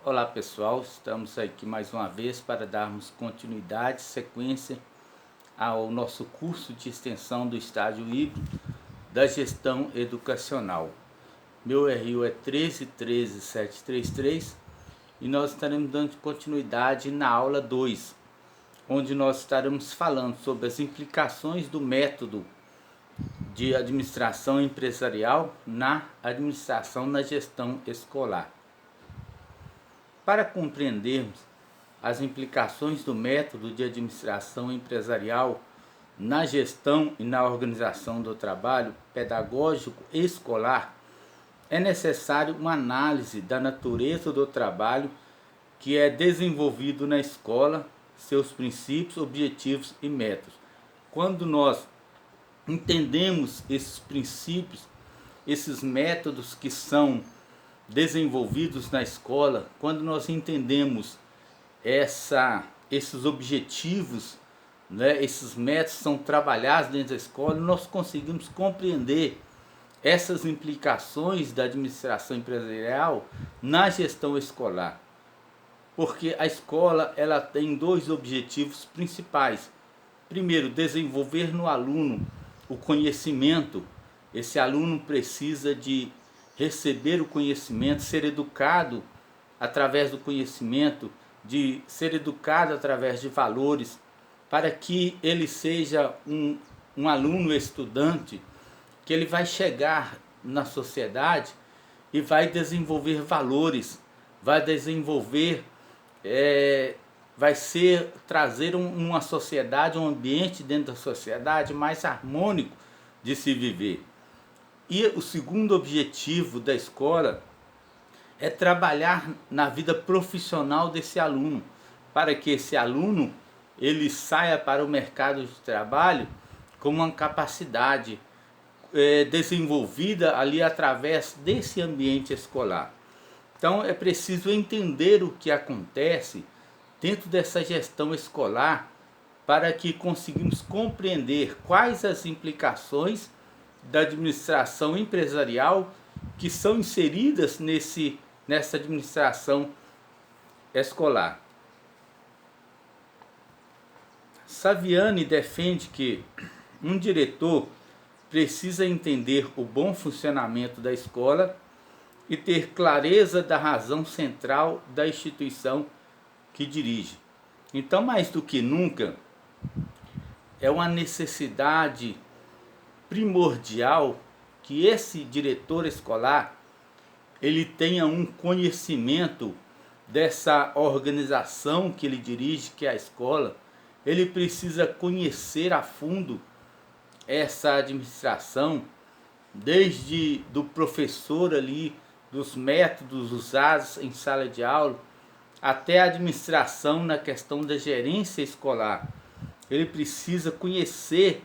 Olá pessoal, estamos aqui mais uma vez para darmos continuidade, sequência ao nosso curso de extensão do estágio híbrido da gestão educacional. Meu RU é 1313733 e nós estaremos dando continuidade na aula 2, onde nós estaremos falando sobre as implicações do método de administração empresarial na administração na gestão escolar. Para compreendermos as implicações do método de administração empresarial na gestão e na organização do trabalho pedagógico escolar, é necessário uma análise da natureza do trabalho que é desenvolvido na escola, seus princípios, objetivos e métodos. Quando nós entendemos esses princípios, esses métodos que são desenvolvidos na escola, quando nós entendemos esses objetivos, esses métodos são trabalhados dentro da escola, nós conseguimos compreender essas implicações da administração empresarial na gestão escolar. Porque a escola ela tem dois objetivos principais. Primeiro, desenvolver no aluno o conhecimento. Esse aluno precisa de receber o conhecimento, ser educado através do conhecimento, de ser educado através de valores, para que ele seja um aluno estudante, que ele vai chegar na sociedade e vai desenvolver valores, vai desenvolver, trazer uma sociedade, um ambiente dentro da sociedade mais harmônico de se viver. E o segundo objetivo da escola é trabalhar na vida profissional desse aluno, para que esse aluno ele saia para o mercado de trabalho com uma capacidade desenvolvida ali através desse ambiente escolar. Então é preciso entender o que acontece dentro dessa gestão escolar para que conseguimos compreender quais as implicações da administração empresarial que são inseridas nessa administração escolar. Saviani defende que um diretor precisa entender o bom funcionamento da escola e ter clareza da razão central da instituição que dirige. Então, mais do que nunca, é uma necessidade primordial que esse diretor escolar ele tenha um conhecimento dessa organização que ele dirige, que é a escola. Ele precisa conhecer a fundo essa administração, desde do professor ali, dos métodos usados em sala de aula, até a administração na questão da gerência escolar. Ele precisa conhecer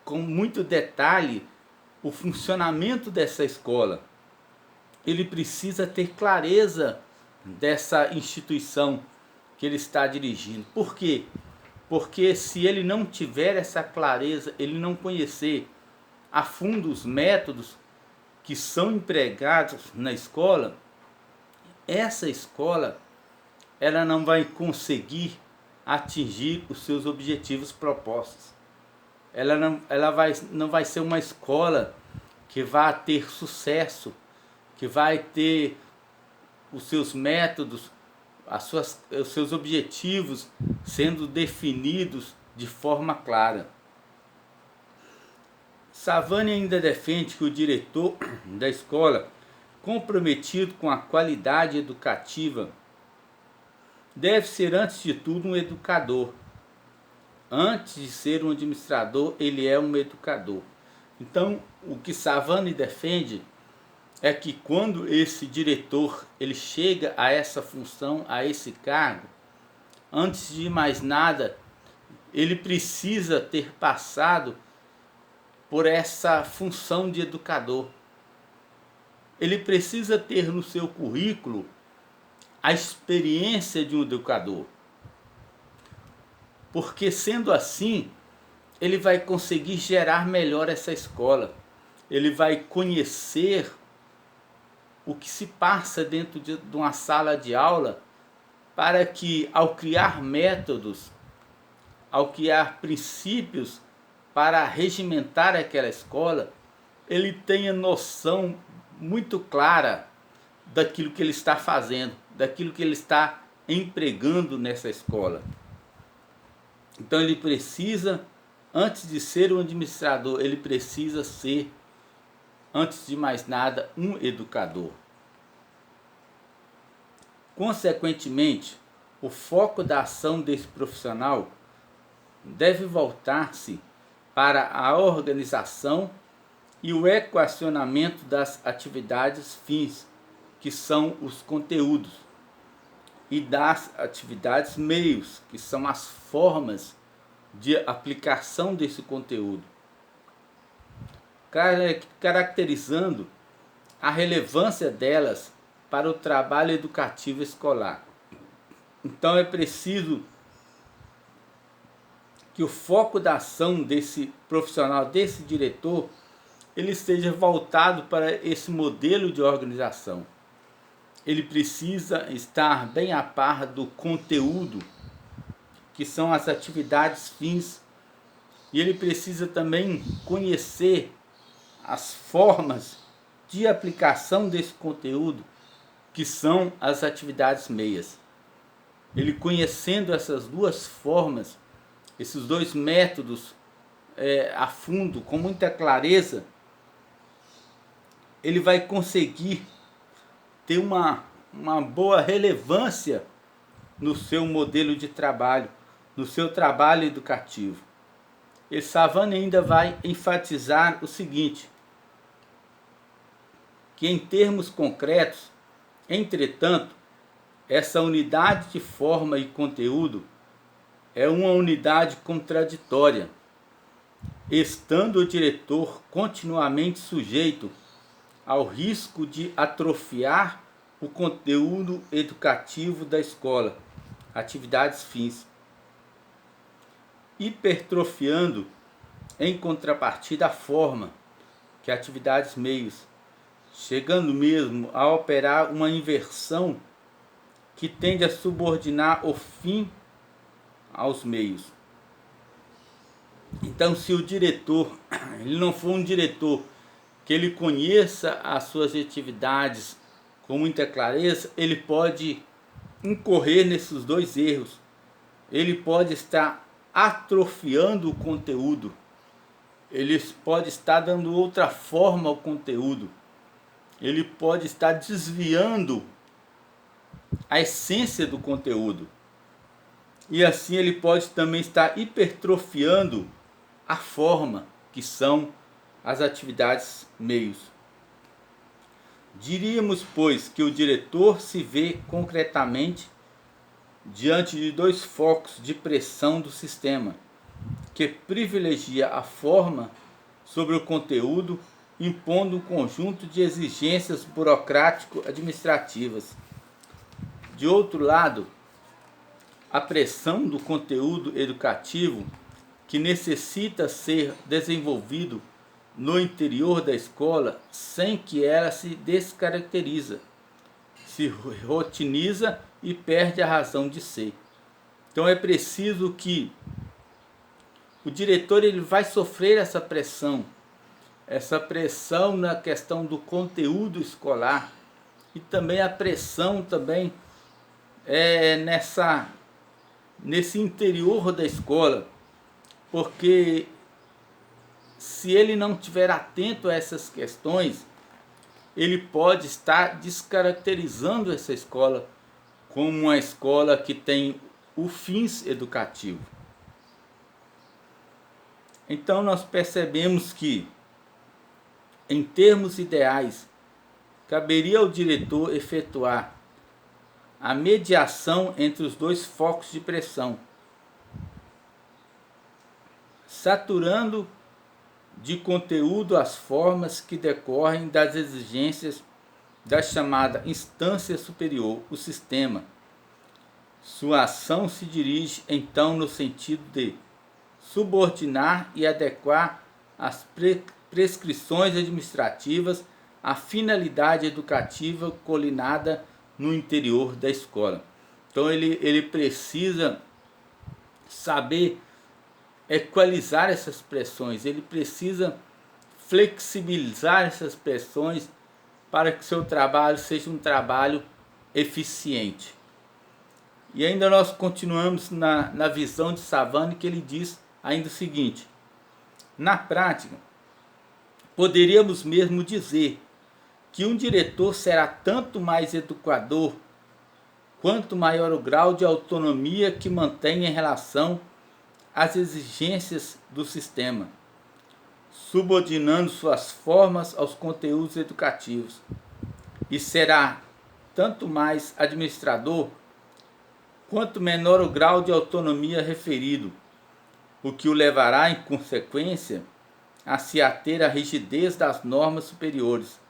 com muito detalhe o funcionamento dessa escola. Ele precisa ter clareza dessa instituição que ele está dirigindo. Por quê? Porque se ele não tiver essa clareza, ele não conhecer a fundo os métodos que são empregados na escola, essa escola ela não vai conseguir atingir os seus objetivos propostos. Ela não vai ser uma escola que vai ter sucesso, que vai ter os seus métodos, os seus objetivos sendo definidos de forma clara. Saviani ainda defende que o diretor da escola, comprometido com a qualidade educativa, deve ser antes de tudo um educador. Antes de ser um administrador, ele é um educador. Então, o que Saviani defende é que quando esse diretor ele chega a essa função, a esse cargo, antes de mais nada, ele precisa ter passado por essa função de educador. Ele precisa ter no seu currículo a experiência de um educador. Porque sendo assim, ele vai conseguir gerar melhor essa escola. Ele vai conhecer o que se passa dentro de uma sala de aula, para que, ao criar métodos, ao criar princípios para regimentar aquela escola, ele tenha noção muito clara daquilo que ele está fazendo, daquilo que ele está empregando nessa escola. Então ele precisa, antes de ser um administrador, ele precisa ser, antes de mais nada, um educador. Consequentemente, o foco da ação desse profissional deve voltar-se para a organização e o equacionamento das atividades fins, que são os conteúdos, e das atividades meios, que são as formas de aplicação desse conteúdo, caracterizando a relevância delas para o trabalho educativo escolar. Então é preciso que o foco da ação desse profissional, desse diretor, ele esteja voltado para esse modelo de organização. Ele precisa estar bem a par do conteúdo, que são as atividades fins, e ele precisa também conhecer as formas de aplicação desse conteúdo, que são as atividades meias. Ele conhecendo essas duas formas, esses dois métodos a fundo, com muita clareza, ele vai conseguir ter uma boa relevância no seu modelo de trabalho, no seu trabalho educativo. E Savane ainda vai enfatizar o seguinte, que em termos concretos, entretanto, essa unidade de forma e conteúdo é uma unidade contraditória, estando o diretor continuamente sujeito ao risco de atrofiar o conteúdo educativo da escola, atividades fins, hipertrofiando em contrapartida a forma, que é atividades meios, chegando mesmo a operar uma inversão que tende a subordinar o fim aos meios. Então, se o diretor, ele não for um diretor que ele conheça as suas atividades com muita clareza, ele pode incorrer nesses dois erros. Ele pode estar atrofiando o conteúdo, ele pode estar dando outra forma ao conteúdo, ele pode estar desviando a essência do conteúdo, e assim ele pode também estar hipertrofiando a forma, que são as atividades meios. Diríamos, pois, que o diretor se vê concretamente diante de dois focos de pressão do sistema, que privilegia a forma sobre o conteúdo, impondo um conjunto de exigências burocrático-administrativas. De outro lado, a pressão do conteúdo educativo, que necessita ser desenvolvido no interior da escola, sem que ela se descaracteriza, se rotiniza e perde a razão de ser. Então é preciso que o diretor ele vai sofrer essa pressão na questão do conteúdo escolar, e também a pressão também nesse interior da escola, porque se ele não estiver atento a essas questões, ele pode estar descaracterizando essa escola como uma escola que tem o fins educativo. Então nós percebemos que, em termos ideais, caberia ao diretor efetuar a mediação entre os dois focos de pressão, saturando de conteúdo as formas que decorrem das exigências da chamada instância superior, o sistema. Sua ação se dirige então no sentido de subordinar e adequar as prescrições administrativas a finalidade educativa colinada no interior da escola. Então ele precisa saber equalizar essas pressões, ele precisa flexibilizar essas pressões para que seu trabalho seja um trabalho eficiente. E ainda nós continuamos na visão de Savani, que ele diz ainda o seguinte: na prática, poderíamos mesmo dizer que um diretor será tanto mais educador quanto maior o grau de autonomia que mantém em relação às exigências do sistema, subordinando suas formas aos conteúdos educativos, e será tanto mais administrador quanto menor o grau de autonomia referido, o que o levará, em consequência, a se ater à rigidez das normas superiores,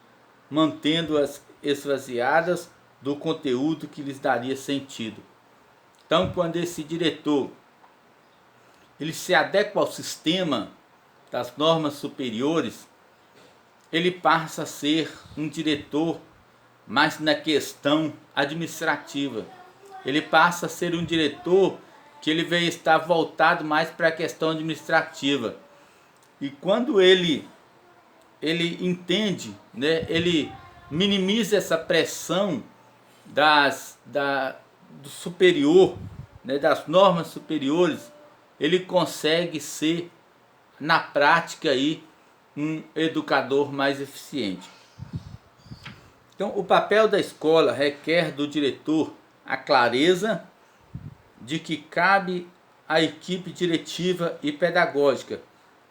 mantendo-as esvaziadas do conteúdo que lhes daria sentido. Então, quando esse diretor ele se adequa ao sistema das normas superiores, ele passa a ser um diretor mais na questão administrativa. Ele passa a ser um diretor que ele vai estar voltado mais para a questão administrativa. E quando ele entende, né, ele minimiza essa pressão do superior, né, das normas superiores, ele consegue ser, na prática, aí, um educador mais eficiente. Então, o papel da escola requer do diretor a clareza de que cabe à equipe diretiva e pedagógica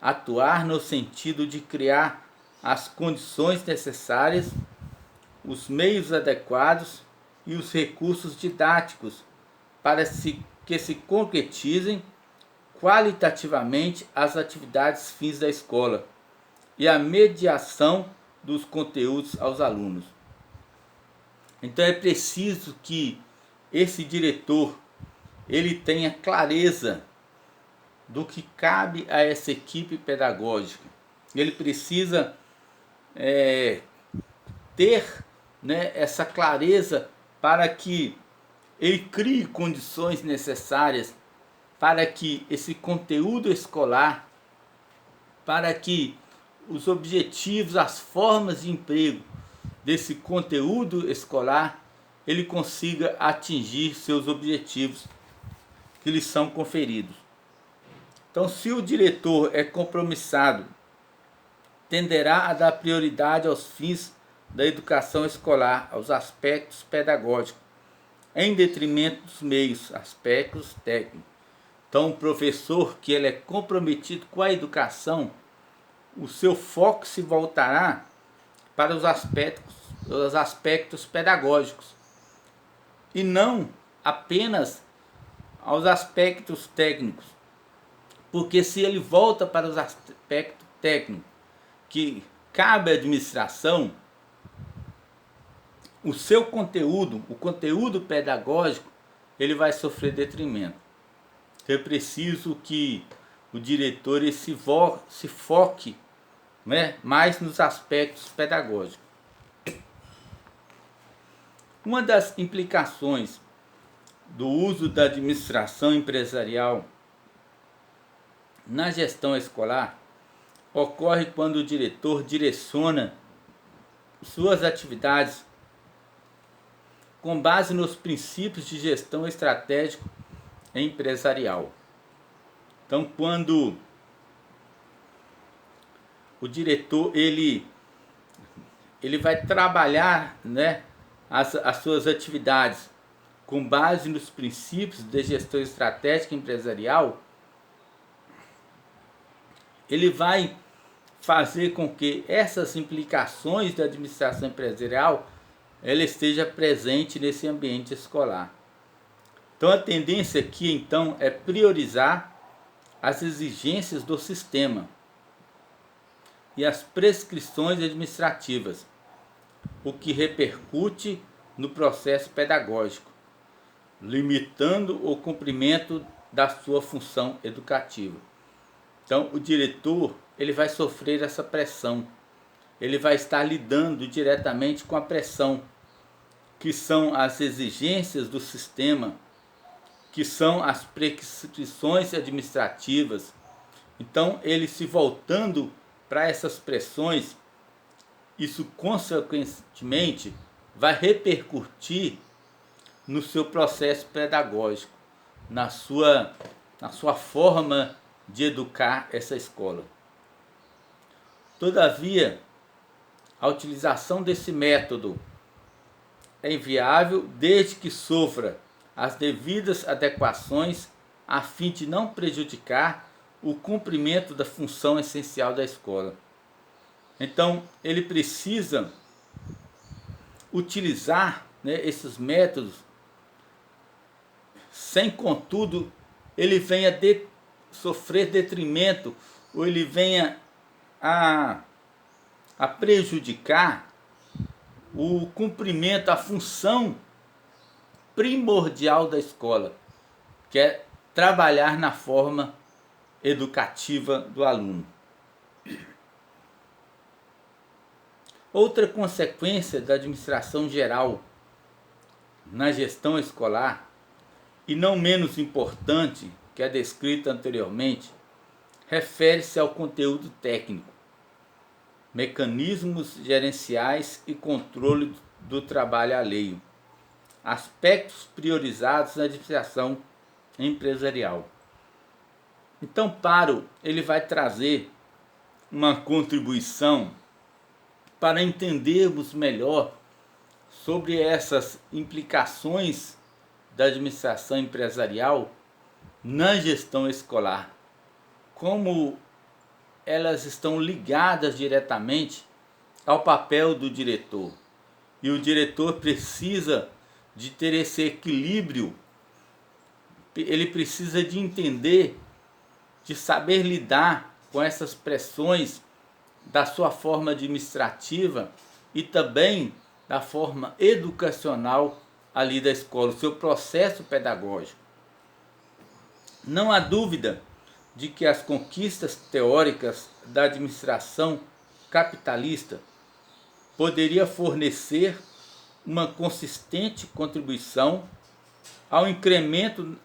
atuar no sentido de criar as condições necessárias, os meios adequados e os recursos didáticos para que se concretizem qualitativamente as atividades fins da escola e a mediação dos conteúdos aos alunos. Então é preciso que esse diretor ele tenha clareza do que cabe a essa equipe pedagógica. Ele precisa ter, né, essa clareza para que ele crie condições necessárias para que esse conteúdo escolar, para que os objetivos, as formas de emprego desse conteúdo escolar, ele consiga atingir seus objetivos que lhe são conferidos. Então, se o diretor é compromissado, tenderá a dar prioridade aos fins da educação escolar, aos aspectos pedagógicos, em detrimento dos meios, aspectos técnicos. Então, o professor que ele é comprometido com a educação, o seu foco se voltará para os aspectos pedagógicos e não apenas aos aspectos técnicos. Porque se ele volta para os aspectos técnicos que cabe à administração, o seu conteúdo, o conteúdo pedagógico, ele vai sofrer detrimento. Então é preciso que o diretor se foque, né, mais nos aspectos pedagógicos. Uma das implicações do uso da administração empresarial na gestão escolar ocorre quando o diretor direciona suas atividades com base nos princípios de gestão estratégica empresarial. Então, quando o diretor ele vai trabalhar, né, as suas atividades com base nos princípios de gestão estratégica empresarial, ele vai fazer com que essas implicações da administração empresarial ela esteja presente nesse ambiente escolar. Então a tendência aqui então é priorizar as exigências do sistema e as prescrições administrativas, o que repercute no processo pedagógico, limitando o cumprimento da sua função educativa. Então o diretor ele vai sofrer essa pressão ele vai estar lidando diretamente com a pressão, que são as exigências do sistema, que são as prescrições administrativas. Então, ele se voltando para essas pressões, isso consequentemente vai repercutir no seu processo pedagógico, na sua forma de educar essa escola. Todavia, a utilização desse método é inviável desde que sofra as devidas adequações a fim de não prejudicar o cumprimento da função essencial da escola. Então, ele precisa utilizar, né, esses métodos sem, contudo, ele venha sofrer detrimento ou ele venha a prejudicar o cumprimento, a função primordial da escola, que é trabalhar na forma educativa do aluno. Outra consequência da administração geral na gestão escolar, e não menos importante que a descrita anteriormente, refere-se ao conteúdo técnico, mecanismos gerenciais e controle do trabalho alheio, aspectos priorizados na administração empresarial. Então, Paro, ele vai trazer uma contribuição para entendermos melhor sobre essas implicações da administração empresarial na gestão escolar, como elas estão ligadas diretamente ao papel do diretor. E o diretor precisa de ter esse equilíbrio, ele precisa de entender, de saber lidar com essas pressões da sua forma administrativa e também da forma educacional ali da escola, o seu processo pedagógico. Não há dúvida de que as conquistas teóricas da administração capitalista poderia fornecer uma consistente contribuição ao incremento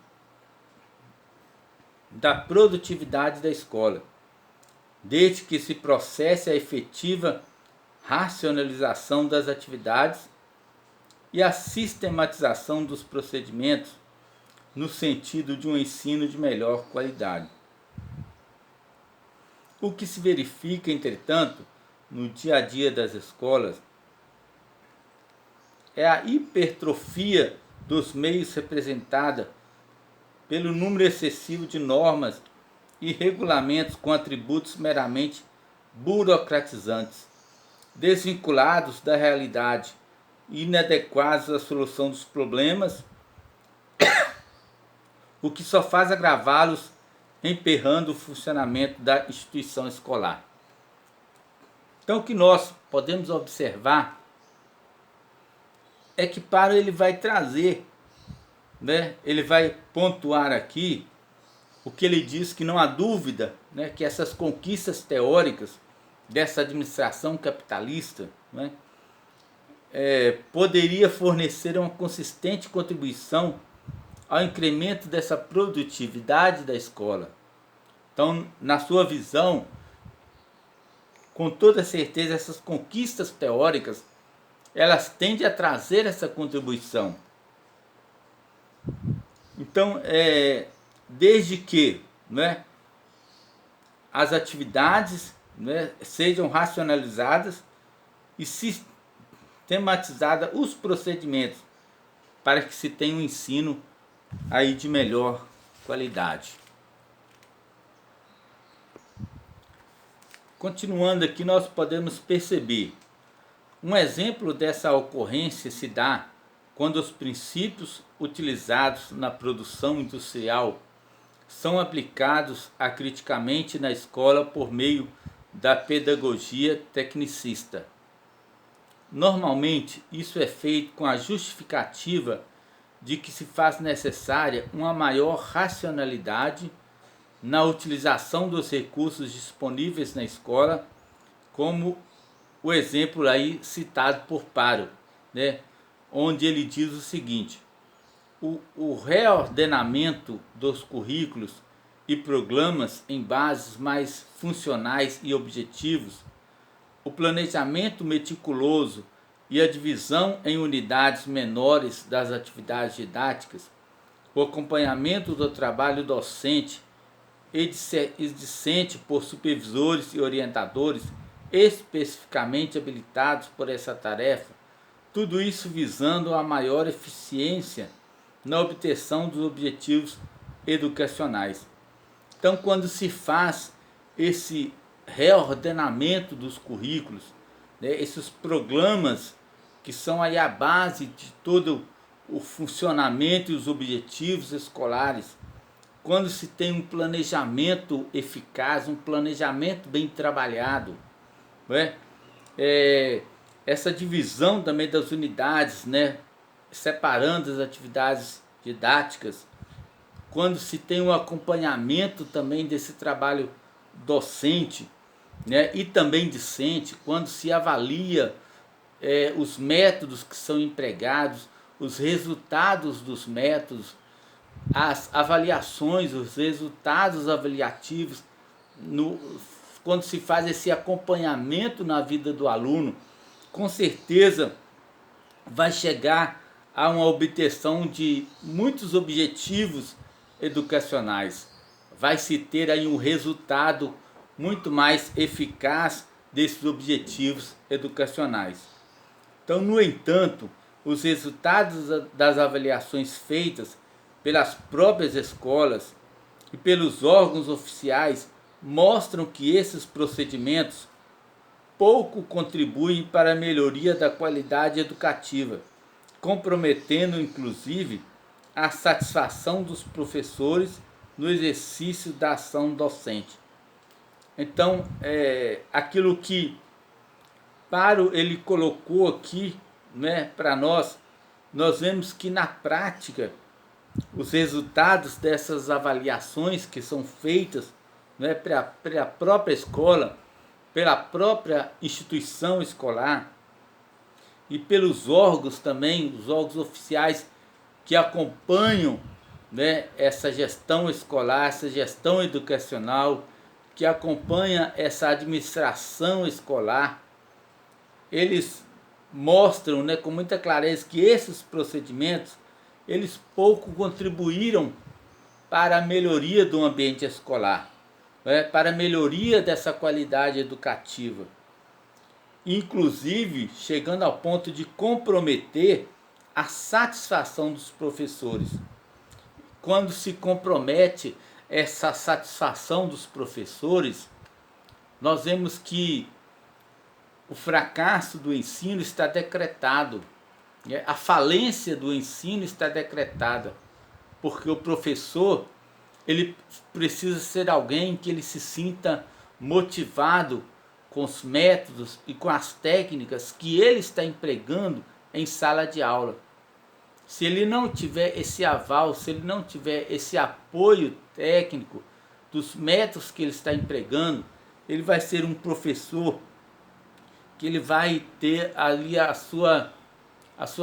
da produtividade da escola, desde que se processe a efetiva racionalização das atividades e a sistematização dos procedimentos no sentido de um ensino de melhor qualidade. O que se verifica, entretanto, no dia a dia das escolas é a hipertrofia dos meios representada pelo número excessivo de normas e regulamentos com atributos meramente burocratizantes, desvinculados da realidade e inadequados à solução dos problemas, o que só faz agravá-los, emperrando o funcionamento da instituição escolar. Então, o que nós podemos observar é que Paro ele vai trazer, né, ele vai pontuar aqui o que ele diz, que não há dúvida, né, que essas conquistas teóricas dessa administração capitalista, né, poderia fornecer uma consistente contribuição ao incremento dessa produtividade da escola. Então, na sua visão, com toda certeza, essas conquistas teóricas, elas tendem a trazer essa contribuição. Então, desde que, né, as atividades, né, sejam racionalizadas e sistematizadas os procedimentos para que se tenha um ensino aí de melhor qualidade. Continuando aqui, nós podemos perceber um exemplo dessa ocorrência se dá quando os princípios utilizados na produção industrial são aplicados acriticamente na escola por meio da pedagogia tecnicista. Normalmente, isso é feito com a justificativa de que se faz necessária uma maior racionalidade na utilização dos recursos disponíveis na escola, como o exemplo aí citado por Paro, né? Onde ele diz o seguinte: o reordenamento dos currículos e programas em bases mais funcionais e objetivos, o planejamento meticuloso e a divisão em unidades menores das atividades didáticas, o acompanhamento do trabalho docente e discente por supervisores e orientadores especificamente habilitados por essa tarefa, tudo isso visando a maior eficiência na obtenção dos objetivos educacionais. Então, quando se faz esse reordenamento dos currículos, né, esses programas que são aí a base de todo o funcionamento e os objetivos escolares, quando se tem um planejamento eficaz, um planejamento bem trabalhado, né, essa divisão também das unidades, né, separando as atividades didáticas, quando se tem um acompanhamento também desse trabalho docente, né, e também discente, quando se avalia os métodos que são empregados, os resultados dos métodos, as avaliações, os resultados avaliativos, quando se faz esse acompanhamento na vida do aluno, com certeza vai chegar a uma obtenção de muitos objetivos educacionais. Vai se ter aí um resultado muito mais eficaz desses objetivos educacionais. Então, no entanto, os resultados das avaliações feitas pelas próprias escolas e pelos órgãos oficiais mostram que esses procedimentos pouco contribuem para a melhoria da qualidade educativa, comprometendo inclusive a satisfação dos professores no exercício da ação docente. Então, aquilo que Paro ele colocou aqui, né, para nós vemos que na prática os resultados dessas avaliações que são feitas, né, pela própria escola, pela própria instituição escolar e pelos órgãos também, os órgãos oficiais que acompanham, né, essa gestão escolar, essa gestão educacional, que acompanha essa administração escolar, eles mostram, né, com muita clareza que esses procedimentos eles pouco contribuíram para a melhoria do ambiente escolar, né, para a melhoria dessa qualidade educativa, inclusive chegando ao ponto de comprometer a satisfação dos professores. Quando se compromete essa satisfação dos professores, nós vemos que o fracasso do ensino está decretado, a falência do ensino está decretada, porque o professor ele precisa ser alguém que ele se sinta motivado com os métodos e com as técnicas que ele está empregando em sala de aula. Se ele não tiver esse aval, se ele não tiver esse apoio técnico dos métodos que ele está empregando, ele vai ser um professor que ele vai ter ali a sua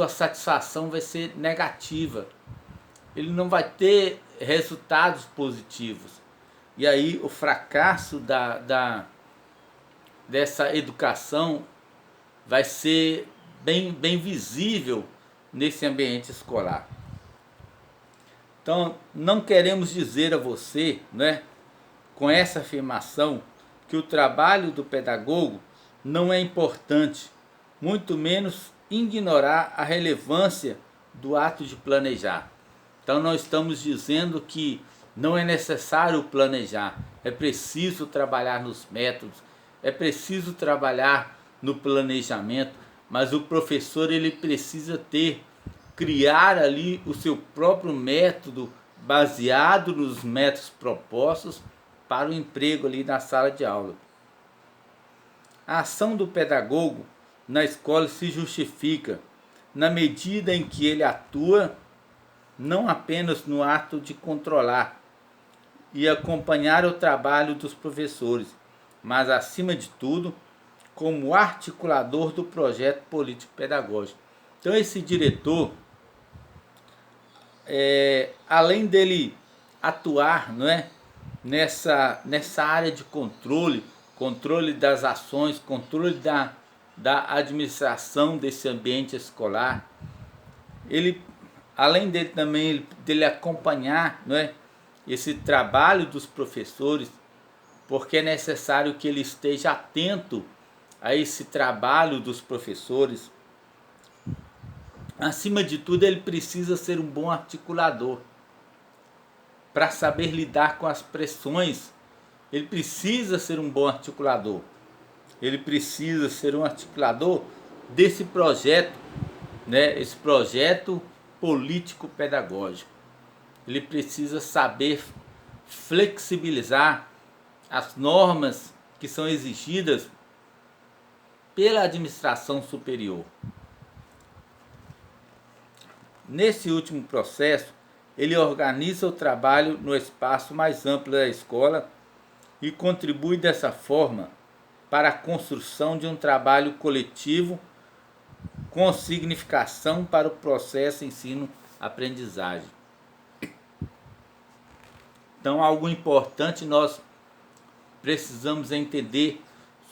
satisfação vai ser negativa. Ele não vai ter resultados positivos. E aí o fracasso dessa educação vai ser bem visível nesse ambiente escolar. Então, não queremos dizer a você, né, com essa afirmação, que o trabalho do pedagogo não é importante, muito menos ignorar a relevância do ato de planejar. Então, nós estamos dizendo que não é necessário planejar, é preciso trabalhar nos métodos, é preciso trabalhar no planejamento, mas o professor ele precisa criar ali o seu próprio método baseado nos métodos propostos para o emprego ali na sala de aula. A ação do pedagogo na escola se justifica na medida em que ele atua não apenas no ato de controlar e acompanhar o trabalho dos professores, mas acima de tudo, como articulador do projeto político-pedagógico. Então esse diretor, além dele atuar, não é, nessa área de controle das ações, controle da administração desse ambiente escolar, ele, além dele também dele acompanhar, não é, esse trabalho dos professores, porque é necessário que ele esteja atento a esse trabalho dos professores. Acima de tudo, ele precisa ser um bom articulador para saber lidar com as pressões. Ele precisa ser um bom articulador. Ele precisa ser um articulador desse projeto, né? Esse projeto político-pedagógico. Ele precisa saber flexibilizar as normas que são exigidas pela administração superior. Nesse último processo, ele organiza o trabalho no espaço mais amplo da escola e contribui dessa forma para a construção de um trabalho coletivo com significação para o processo ensino-aprendizagem. Então, algo importante nós precisamos entender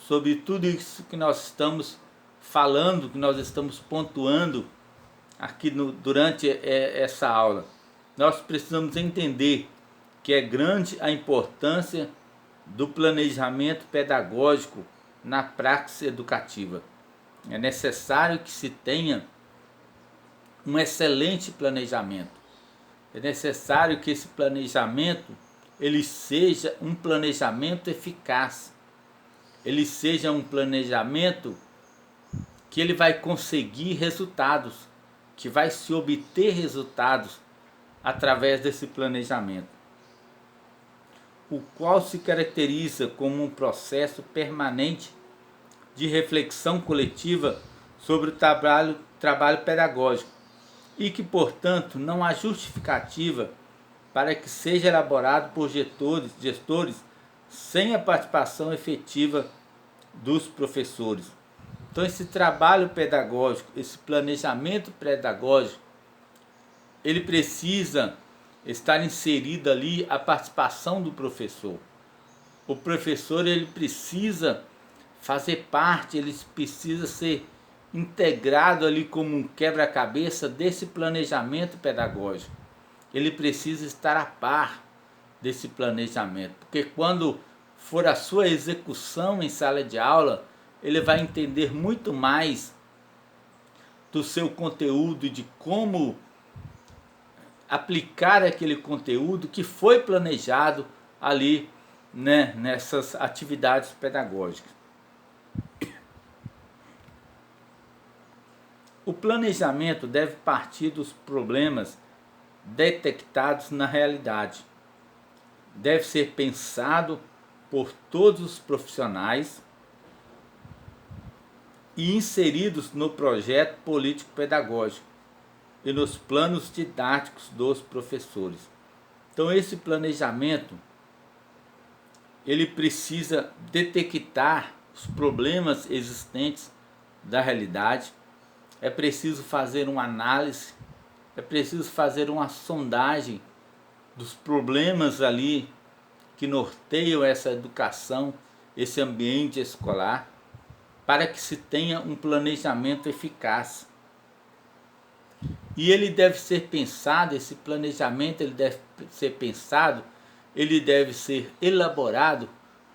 sobre tudo isso que nós estamos falando, que nós estamos pontuando aqui durante essa aula. Nós precisamos entender que é grande a importância do planejamento pedagógico na praxis educativa. É necessário que se tenha um excelente planejamento. É necessário que esse planejamento ele seja um planejamento eficaz. Ele seja um planejamento que ele vai conseguir resultados, que vai se obter resultados através desse planejamento, o qual se caracteriza como um processo permanente de reflexão coletiva sobre o trabalho pedagógico e que, portanto, não há justificativa para que seja elaborado por gestores sem a participação efetiva dos professores. Então esse trabalho pedagógico, esse planejamento pedagógico, ele precisa estar inserido ali a participação do professor. O professor ele precisa fazer parte, ele precisa ser integrado ali como um quebra-cabeça desse planejamento pedagógico. Ele precisa estar a par desse planejamento, porque quando for a sua execução em sala de aula, ele vai entender muito mais do seu conteúdo e de como aplicar aquele conteúdo que foi planejado ali, né, nessas atividades pedagógicas. O planejamento deve partir dos problemas detectados na realidade. Deve ser pensado por todos os profissionais e inseridos no projeto político-pedagógico e nos planos didáticos dos professores. Então esse planejamento ele precisa detectar os problemas existentes da realidade. É preciso fazer uma análise, é preciso fazer uma sondagem dos problemas ali que norteiam essa educação, esse ambiente escolar, para que se tenha um planejamento eficaz. E ele deve ser pensado, esse planejamento ele deve ser pensado, ele deve ser elaborado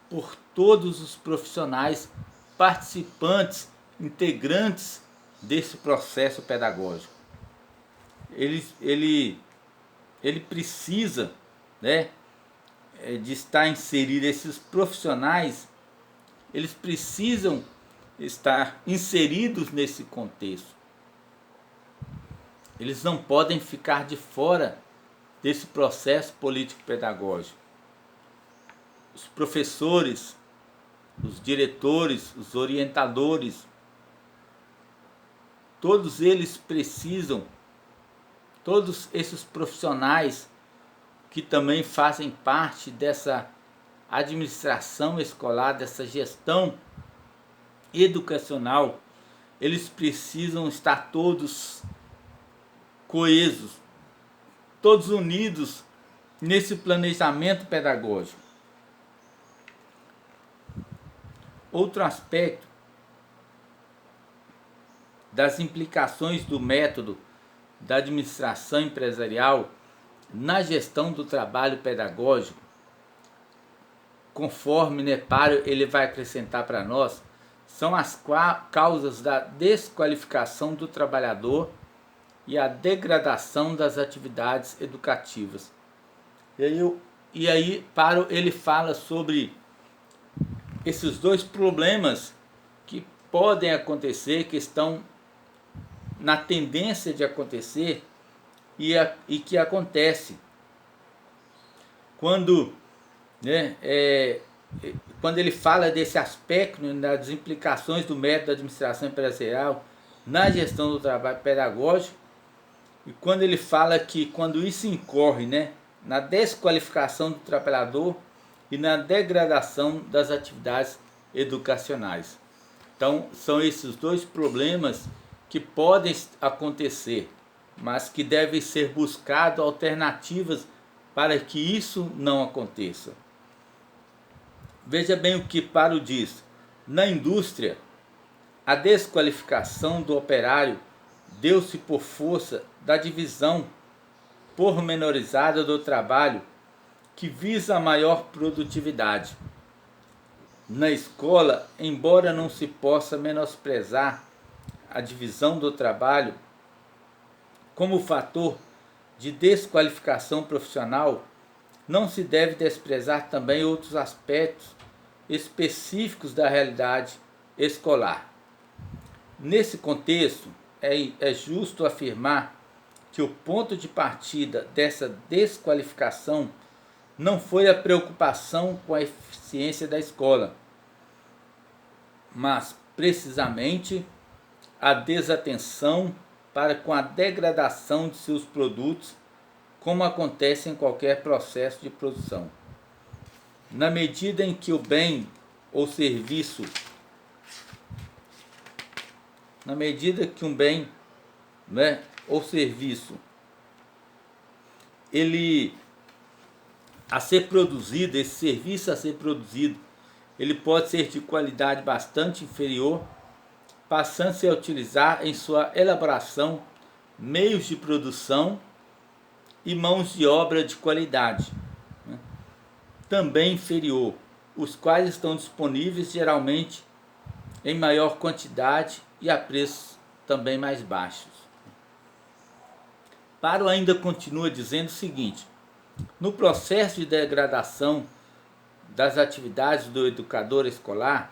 por todos os profissionais participantes, integrantes desse processo pedagógico. Ele precisa, né, de estar inserido, esses profissionais, eles precisam estar inseridos nesse contexto. Eles não podem ficar de fora desse processo político-pedagógico. Os professores, os diretores, os orientadores, todos eles precisam, todos esses profissionais que também fazem parte dessa administração escolar, dessa gestão educacional, eles precisam estar todos coesos, todos unidos nesse planejamento pedagógico. Outro aspecto das implicações do método da administração empresarial na gestão do trabalho pedagógico, conforme Nepário ele vai acrescentar para nós, são as causas da desqualificação do trabalhador e a degradação das atividades educativas. E aí Pário ele fala sobre esses dois problemas que podem acontecer, que estão na tendência de acontecer e que acontece quando, né, quando ele fala desse aspecto, né, das implicações do método da administração empresarial na gestão do trabalho pedagógico, e quando ele fala que quando isso incorre, né, na desqualificação do trabalhador e na degradação das atividades educacionais. Então, são esses dois problemas que podem acontecer, mas que devem ser buscadas alternativas para que isso não aconteça. Veja bem o que Pário diz. Na indústria, a desqualificação do operário deu-se por força da divisão pormenorizada do trabalho que visa a maior produtividade. Na escola, embora não se possa menosprezar a divisão do trabalho como fator de desqualificação profissional, não se deve desprezar também outros aspectos específicos da realidade escolar. Nesse contexto, é justo afirmar que o ponto de partida dessa desqualificação não foi a preocupação com a eficiência da escola, mas precisamente a desatenção para com a degradação de seus produtos, como acontece em qualquer processo de produção. Na medida em que o bem ou serviço, ou serviço, ele a ser produzido, esse serviço a ser produzido, ele pode ser de qualidade bastante inferior, passando-se a utilizar em sua elaboração meios de produção e mãos de obra de qualidade, né, também inferior, os quais estão disponíveis geralmente em maior quantidade e a preços também mais baixos. Pário ainda continua dizendo o seguinte: no processo de degradação das atividades do educador escolar,